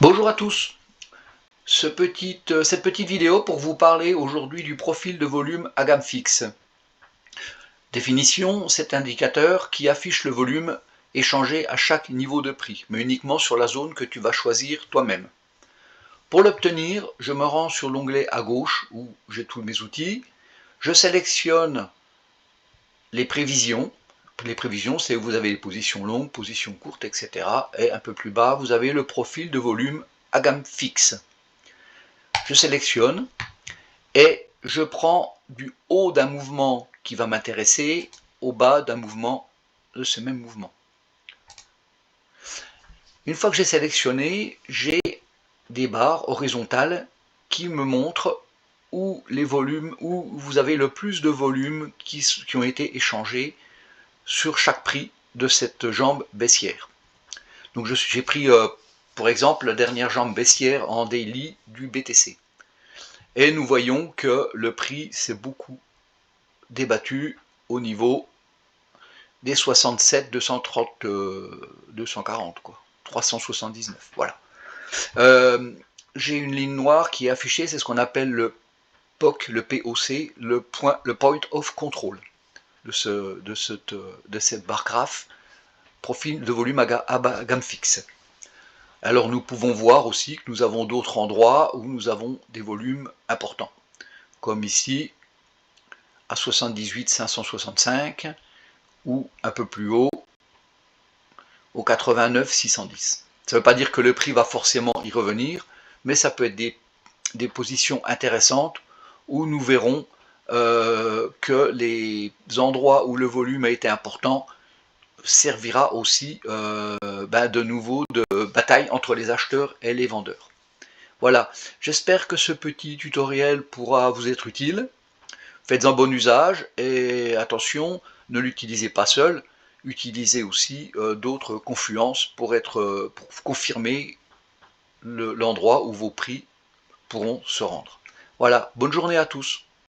Bonjour à tous, cette petite vidéo pour vous parler aujourd'hui du profil de volume à gamme fixe. Définition, cet indicateur qui affiche le volume échangé à chaque niveau de prix, mais uniquement sur la zone que tu vas choisir toi-même. Pour l'obtenir, je me rends sur l'onglet à gauche où j'ai tous mes outils, je sélectionne les prévisions. Les prévisions, c'est où vous avez les positions longues, positions courtes, etc. Et un peu plus bas, vous avez le profil de volume à gamme fixe. Je sélectionne et je prends du haut d'un mouvement qui va m'intéresser au bas d'un mouvement de ce même mouvement. Une fois que j'ai sélectionné, j'ai des barres horizontales qui me montrent où les volumes, où vous avez le plus de volumes qui ont été échangés sur chaque prix de cette jambe baissière. Donc j'ai pris pour exemple la dernière jambe baissière en daily du BTC. Et nous voyons que le prix s'est beaucoup débattu au niveau des 67 230 240 quoi, 379, voilà. J'ai une ligne noire qui est affichée, c'est ce qu'on appelle le POC, le POC, le point of control de cette barre graphe, profil de volume à gamme fixe. Alors nous pouvons voir aussi que nous avons d'autres endroits où nous avons des volumes importants, comme ici à 78 565 ou un peu plus haut au 89 610. Ça ne veut pas dire que le prix va forcément y revenir, mais ça peut être des positions intéressantes où nous verrons que les endroits où le volume a été important servira aussi de nouveau de bataille entre les acheteurs et les vendeurs. Voilà, j'espère que ce petit tutoriel pourra vous être utile. Faites-en bon usage et attention, ne l'utilisez pas seul, utilisez aussi d'autres confluences pour confirmer l'endroit où vos prix pourront se rendre. Voilà, bonne journée à tous.